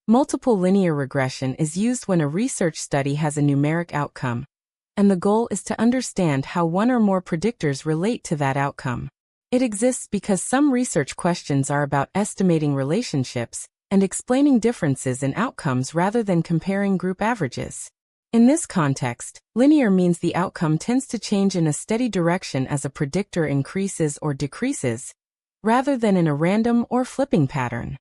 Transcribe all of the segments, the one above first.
Multiple linear regression is used when a research study has a numeric outcome, and the goal is to understand how one or more predictors relate to that outcome. It exists because some research questions are about estimating relationships and explaining differences in outcomes rather than comparing group averages. In this context, linear means the outcome tends to change in a steady direction as a predictor increases or decreases, rather than in a random or flipping pattern.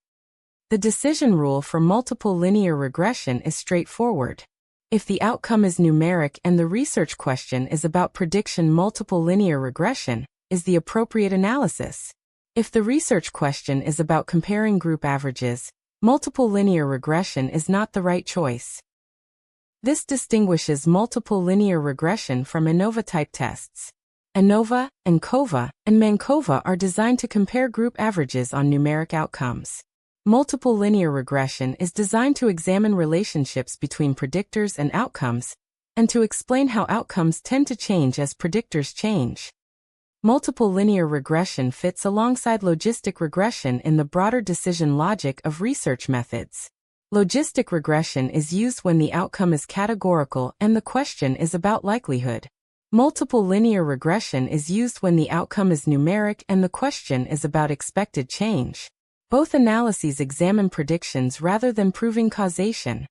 The decision rule for multiple linear regression is straightforward. If the outcome is numeric and the research question is about prediction, multiple linear regression is the appropriate analysis. If the research question is about comparing group averages, multiple linear regression is not the right choice. This distinguishes multiple linear regression from ANOVA-type tests. ANOVA, ANCOVA, and MANCOVA are designed to compare group averages on numeric outcomes. Multiple linear regression is designed to examine relationships between predictors and outcomes, and to explain how outcomes tend to change as predictors change. Multiple linear regression fits alongside logistic regression in the broader decision logic of research methods. Logistic regression is used when the outcome is categorical and the question is about likelihood. Multiple linear regression is used when the outcome is numeric and the question is about expected change. Both analyses examine predictions rather than proving causation.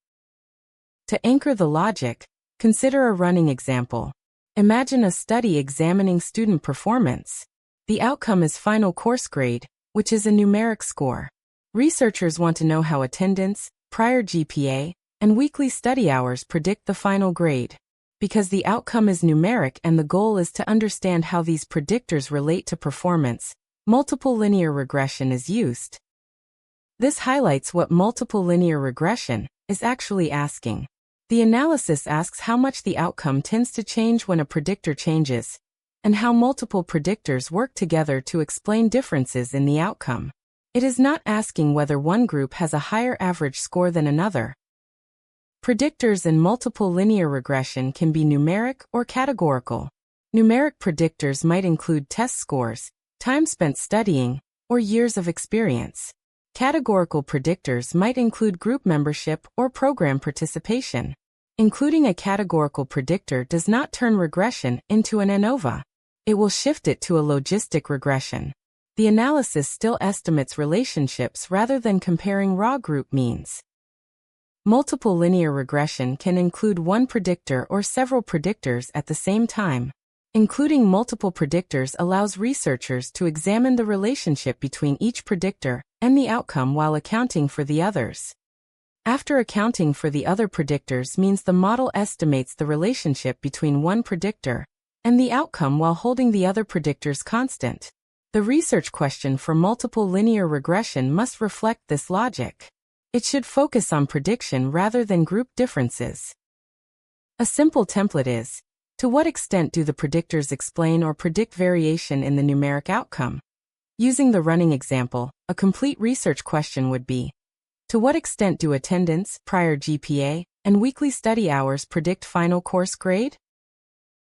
To anchor the logic, consider a running example. Imagine a study examining student performance. The outcome is final course grade, which is a numeric score. Researchers want to know how attendance, prior GPA, and weekly study hours predict the final grade. Because the outcome is numeric and the goal is to understand how these predictors relate to performance, multiple linear regression is used. This highlights what multiple linear regression is actually asking. The analysis asks how much the outcome tends to change when a predictor changes, and how multiple predictors work together to explain differences in the outcome. It is not asking whether one group has a higher average score than another. Predictors in multiple linear regression can be numeric or categorical. Numeric predictors might include test scores, time spent studying, or years of experience. Categorical predictors might include group membership or program participation. Including a categorical predictor does not turn regression into an ANOVA. It will shift it to a logistic regression. The analysis still estimates relationships rather than comparing raw group means. Multiple linear regression can include one predictor or several predictors at the same time. Including multiple predictors allows researchers to examine the relationship between each predictor and the outcome while accounting for the others. After accounting for the other predictors means the model estimates the relationship between one predictor and the outcome while holding the other predictors constant. The research question for multiple linear regression must reflect this logic. It should focus on prediction rather than group differences. A simple template is: to what extent do the predictors explain or predict variation in the numeric outcome? Using the running example, a complete research question would be: to what extent do attendance, prior GPA, and weekly study hours predict final course grade?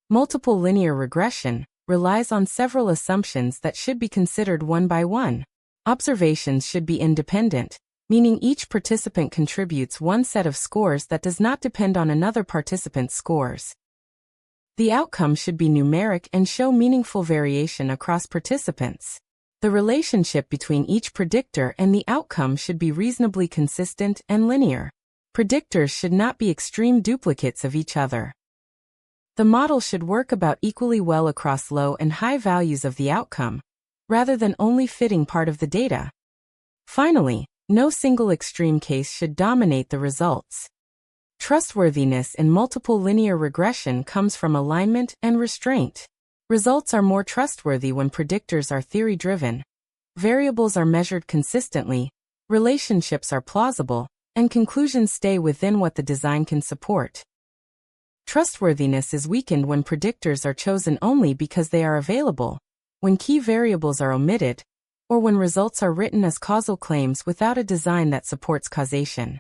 Multiple linear regression relies on several assumptions that should be considered one by one. Observations should be independent, meaning each participant contributes one set of scores that does not depend on another participant's scores. The outcome should be numeric and show meaningful variation across participants. The relationship between each predictor and the outcome should be reasonably consistent and linear. Predictors should not be extreme duplicates of each other. The model should work about equally well across low and high values of the outcome, rather than only fitting part of the data. Finally, no single extreme case should dominate the results. Trustworthiness in multiple linear regression comes from alignment and restraint. Results are more trustworthy when predictors are theory-driven, variables are measured consistently, relationships are plausible, and conclusions stay within what the design can support. Trustworthiness is weakened when predictors are chosen only because they are available, when key variables are omitted, or when results are written as causal claims without a design that supports causation.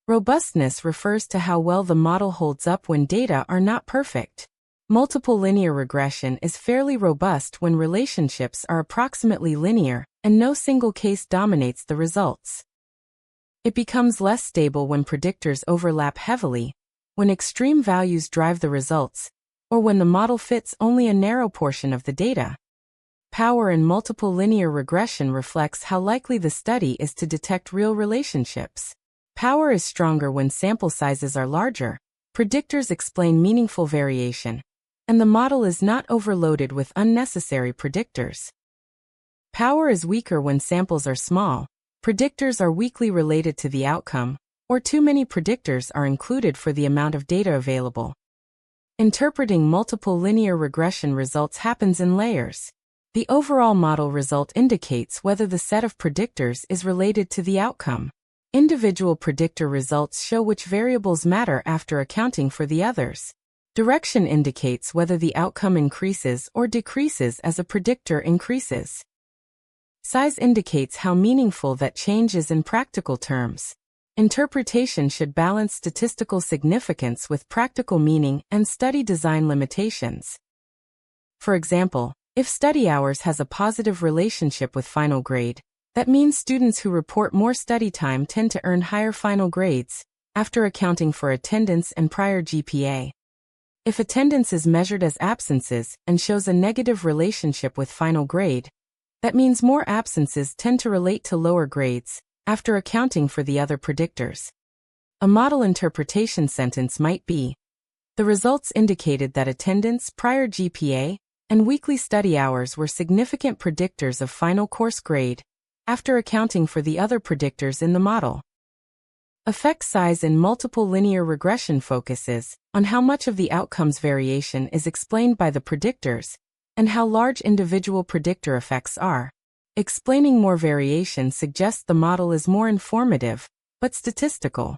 Robustness refers to how well the model holds up when data are not perfect. Multiple linear regression is fairly robust when relationships are approximately linear and no single case dominates the results. It becomes less stable when predictors overlap heavily, when extreme values drive the results, or when the model fits only a narrow portion of the data. Power in multiple linear regression reflects how likely the study is to detect real relationships. Power is stronger when sample sizes are larger, predictors explain meaningful variation, and the model is not overloaded with unnecessary predictors. Power is weaker when samples are small, predictors are weakly related to the outcome, or too many predictors are included for the amount of data available. Interpreting multiple linear regression results happens in layers. The overall model result indicates whether the set of predictors is related to the outcome. Individual predictor results show which variables matter after accounting for the others. Direction indicates whether the outcome increases or decreases as a predictor increases. Size indicates how meaningful that change is in practical terms. Interpretation should balance statistical significance with practical meaning and study design limitations. For example, if study hours has a positive relationship with final grade, that means students who report more study time tend to earn higher final grades, after accounting for attendance and prior GPA. If attendance is measured as absences and shows a negative relationship with final grade, that means more absences tend to relate to lower grades, after accounting for the other predictors. A model interpretation sentence might be, the results indicated that attendance, prior GPA, and weekly study hours were significant predictors of final course grade, after accounting for the other predictors in the model. Effect size in multiple linear regression focuses on how much of the outcome's variation is explained by the predictors, and how large individual predictor effects are. Explaining more variation suggests the model is more informative, but statistical.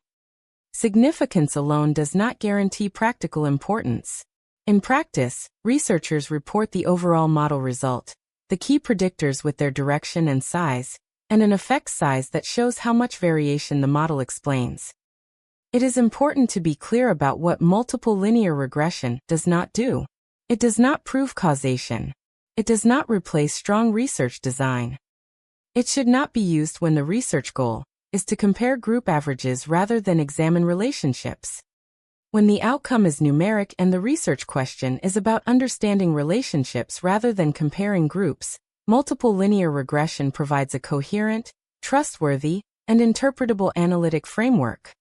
Significance alone does not guarantee practical importance. In practice, researchers report the overall model result, the key predictors with their direction and size, and an effect size that shows how much variation the model explains. It is important to be clear about what multiple linear regression does not do. It does not prove causation. It does not replace strong research design. It should not be used when the research goal is to compare group averages rather than examine relationships. When the outcome is numeric and the research question is about understanding relationships rather than comparing groups, multiple linear regression provides a coherent, trustworthy, and interpretable analytic framework.